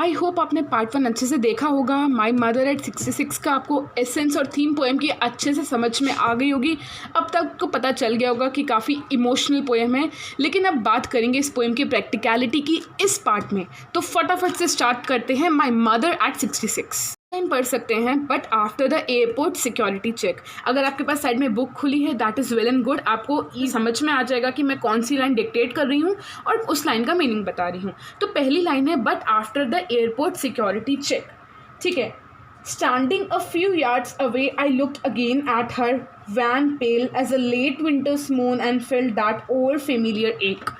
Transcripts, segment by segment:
I hope आपने part 1 अच्छे से देखा होगा। माई मदर एट 66 का आपको एसेंस और थीम पोएम की अच्छे से समझ में आ गई होगी। अब तक को पता चल गया होगा कि काफ़ी इमोशनल पोएम है। लेकिन अब बात करेंगे इस पोएम की प्रैक्टिकलिटी की इस पार्ट में। तो फटाफट से स्टार्ट करते हैं। माई मदर एट 66 टाइम पढ़ सकते हैं, but after the airport security check. अगर आपके पास साइड में बुक खुली है that is well and good. आपको ये समझ में आ जाएगा कि मैं कौन सी लाइन डिक्टेट कर रही हूँ और उस लाइन का मीनिंग बता रही हूँ। तो पहली लाइन है but after the airport security check. ठीक है। Standing a few yards away I looked again at her wan pale as a late winter's moon and felt that old familiar ache.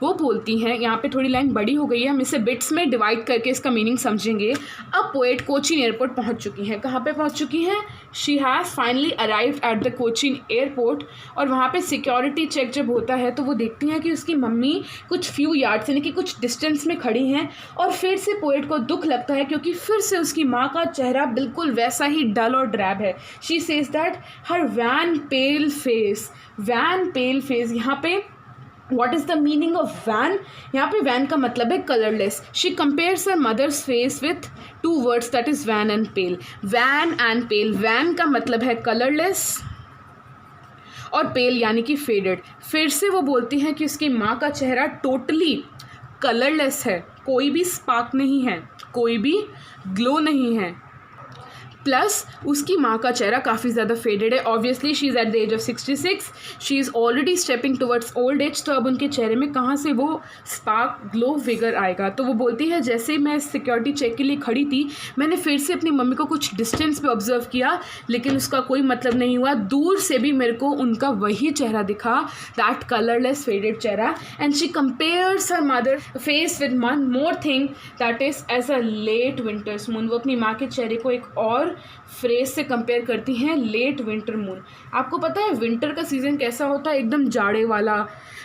वो बोलती हैं, यहाँ पे थोड़ी लाइन बड़ी हो गई है, हम इसे बिट्स में डिवाइड करके इसका मीनिंग समझेंगे। अब पोएट कोचीन एयरपोर्ट पहुँच चुकी हैं। कहाँ पे पहुँच चुकी हैं? She has finally arrived at the Cochin airport. और वहाँ पे सिक्योरिटी चेक जब होता है तो वो देखती हैं कि उसकी मम्मी कुछ फ्यू यार्ड्स यानी कि कुछ डिस्टेंस में खड़ी हैं। और फिर से पोएट को दुख लगता है क्योंकि फिर से उसकी माँ का चेहरा बिल्कुल वैसा ही डल और ड्रैब है। She says that her wan pale face. Wan pale face, यहाँ पे What is the meaning of van? यहाँ पे van का मतलब है colourless. She compares her mother's face with two words that is van and pale. Van and pale. Van का मतलब है कलरलेस और पेल यानी कि फेडेड। फिर से वो बोलती हैं कि उसकी माँ का चेहरा टोटली कलरलेस है, कोई भी स्पार्क नहीं है, कोई भी ग्लो नहीं है, प्लस उसकी माँ का चेहरा काफ़ी ज़्यादा फेडेड है। Obviously she is at the age of 66, she is already stepping towards old age. तो अब उनके चेहरे में कहाँ से वो स्पार्क ग्लो विगर आएगा? तो वो बोलती है जैसे मैं सिक्योरिटी चेक के लिए खड़ी थी मैंने फिर से अपनी मम्मी को कुछ डिस्टेंस पे ऑब्जर्व किया, लेकिन उसका कोई मतलब नहीं हुआ। दूर से भी मेरे को उनका वही चेहरा दिखा, दैट कलरलेस फेडेड चेहरा। And she compares her mother face with one more thing that is as a late winter's moon. वो अपनी माँ के चेहरे को एक और फ्रेज से कंपेयर करती हैं, लेट विंटर मून। आपको पता है विंटर का सीज़न कैसा होता है? एकदम जाड़े वाला,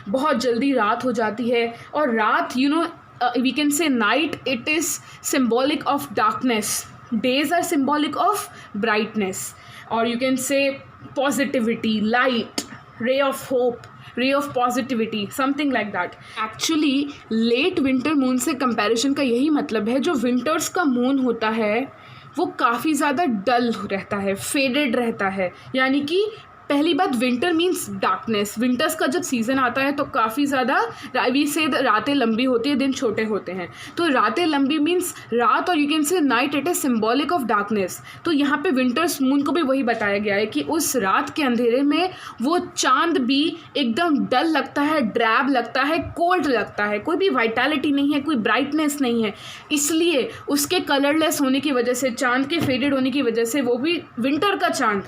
बहुत जल्दी रात हो जाती है। और रात we can say night it is symbolic of darkness, days are symbolic of brightness, और you can say positivity, light, ray of hope, ray of positivity, something like that. Actually let winter moon से comparison का यही मतलब है, जो winters का moon होता है वो काफ़ी ज़्यादा डल रहता है, फेडेड रहता है। यानी कि पहली बात, विंटर मीन्स डार्कनेस। विंटर्स का जब सीज़न आता है तो काफ़ी ज़्यादा वी से रातें लंबी होती है, दिन छोटे होते हैं। तो रातें लंबी मीन्स रात, और you can say night it is symbolic of darkness. तो यहाँ पे विंटर्स मून को भी वही बताया गया है कि उस रात के अंधेरे में वो चांद भी एकदम डल लगता है, ड्रैब लगता है, कोल्ड लगता है, कोई भी वाइटैलिटी नहीं है, कोई ब्राइटनेस नहीं है। इसलिए उसके कलरलेस होने की वजह से, चांद के फेडेड होने की वजह से, वो भी विंटर का चांद,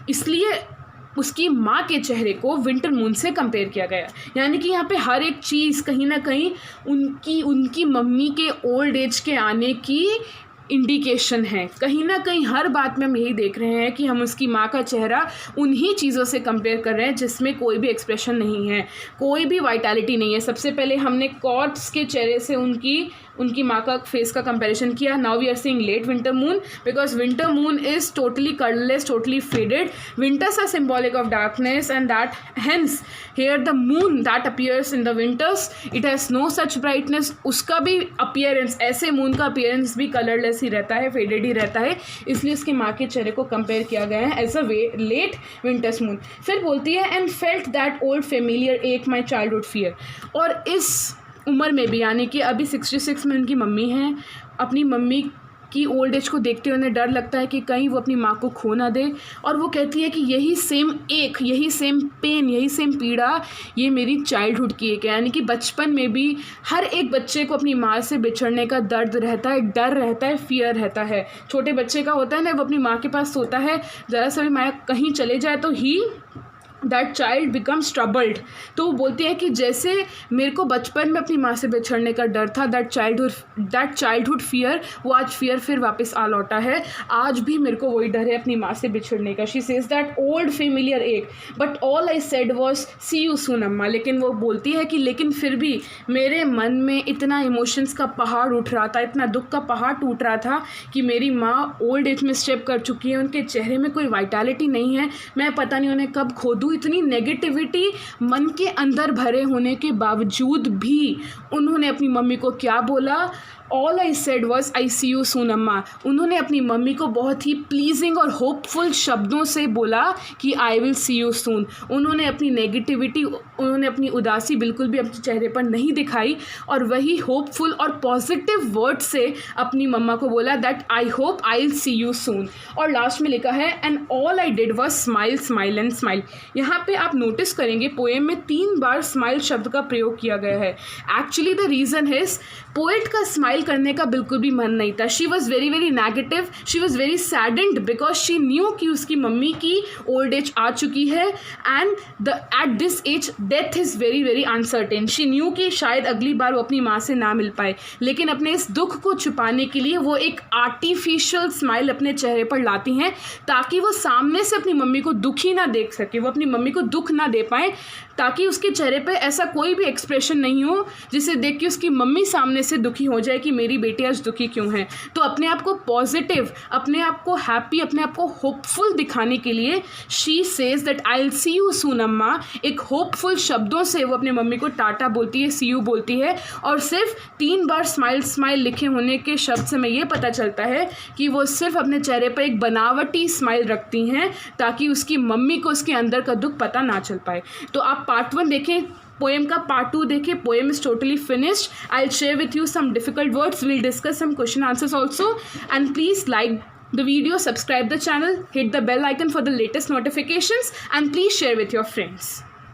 इसलिए उसकी माँ के चेहरे को विंटर मून से कंपेयर किया गया। यानी कि यहाँ पे हर एक चीज़ कहीं ना कहीं उनकी मम्मी के ओल्ड एज के आने की इंडिकेशन है। कहीं ना कहीं हर बात में हम यही देख रहे हैं कि हम उसकी माँ का चेहरा उन्हीं चीज़ों से कंपेयर कर रहे हैं जिसमें कोई भी एक्सप्रेशन नहीं है, कोई भी वाइटैलिटी नहीं है। सबसे पहले हमने कॉर्प्स के चेहरे से उनकी माँ का फेस का कंपैरिजन किया। Now we are seeing late winter moon because winter moon is totally colourless, totally faded. Winters are symbolic of darkness and that hence here the moon that appears in the winters it has no such brightness. उसका भी appearance, ऐसे moon का appearance भी colourless ही रहता है, faded ही रहता है। इसलिए उसकी माँ के चेहरे को कंपेयर किया गया है as a late winter's moon. फिर बोलती है and felt that old familiar ache my childhood fear. और इस उम्र में भी, यानी कि अभी 66 में उनकी मम्मी हैं, अपनी मम्मी की ओल्ड एज को देखते हुए उन्हें डर लगता है कि कहीं वो अपनी माँ को खो ना दे। और वो कहती है कि यही सेम एक, यही सेम पेन, यही सेम पीड़ा ये मेरी चाइल्डहुड की एक है। यानी कि बचपन में भी हर एक बच्चे को अपनी माँ से बिछड़ने का दर्द रहता है, डर रहता है, फियर रहता है। छोटे बच्चे का होता है ना, वो अपनी माँ के पास सोता है, ज़रा सा भी माँ कहीं चले जाए तो दैट चाइल्ड बिकम्स ट्रबल्ड। तो वो बोलती है कि जैसे मेरे को बचपन में अपनी माँ से बिछड़ने का डर था, दैट चाइल्डहुड फियर, वो आज फियर फिर वापस आ लौटा है। आज भी मेरे को वही डर है अपनी माँ से बिछड़ने का। She says that old familiar ache but all I said was see you soon amma. लेकिन वो बोलती है कि लेकिन फिर भी मेरे मन में इतना इमोशंस का पहाड़ उठ रहा था, इतना दुख का पहाड़ टूट रहा था कि मेरी माँ ओल्ड एज में स्टेप कर चुकी है, उनके चेहरे में कोई वाइटैलिटी नहीं है, मैं पता नहीं उन्हें कब खो दूँ। इतनी नेगेटिविटी मन के अंदर भरे होने के बावजूद भी उन्होंने अपनी मम्मी को क्या बोला? All I said was I see you soon अम्मा। उन्होंने अपनी मम्मी को बहुत ही प्लीजिंग और होपफुल शब्दों से बोला कि आई विल सी यू सून। उन्होंने अपनी नेगेटिविटी, उन्होंने अपनी उदासी बिल्कुल भी अपने चेहरे पर नहीं दिखाई और वही होपफुल और पॉजिटिव वर्ड से अपनी मम्मा को बोला that I hope I will see you सून। और लास्ट में लिखा है and all I did was smile smile and smile. यहाँ पे आप नोटिस करेंगे पोएम में 3 बार स्माइल शब्द का प्रयोग किया गया है। Actually the reason is poet का स्माइल करने का बिल्कुल भी मन नहीं था। She was very very negative, she was very saddened because she knew कि उसकी मम्मी की ओल्ड एज आ चुकी है and at this age death is very very uncertain. She knew कि शायद अगली बार वो अपनी माँ से ना मिल पाए, लेकिन अपने इस दुख को छुपाने के लिए वो एक आर्टिफिशियल स्माइल अपने चेहरे पर लाती हैं ताकि वो सामने से अपनी मम्मी को दुखी ना देख सके, वो अपनी मम्मी को दुख ना दे पाए, ताकि उसके चेहरे पे ऐसा कोई भी एक्सप्रेशन नहीं हो जिसे देख के उसकी मम्मी सामने से दुखी हो जाए कि मेरी बेटी आज दुखी क्यों है। तो अपने आप को पॉजिटिव, अपने आप को हैप्पी, अपने आप को होपफुल दिखाने के लिए she says that I will see you soon अम्मा। एक होपफुल शब्दों से वो अपने मम्मी को टाटा बोलती है, सी यू बोलती है और सिर्फ 3 बार स्माइल स्माइल लिखे होने के शब्द से मैं ये पता चलता है कि वो सिर्फ अपने चेहरे पर एक बनावटी स्माइल रखती हैं ताकि उसकी मम्मी को उसके अंदर का दुख पता ना चल पाए। तो आप पार्ट 1 देखें, पोएम का पार्ट 2 देखें। Poem is totally finished. I will share with you some difficult words, will discuss some question answers also and please like the video, subscribe the channel, hit the bell icon for the latest notifications and please share with your friends.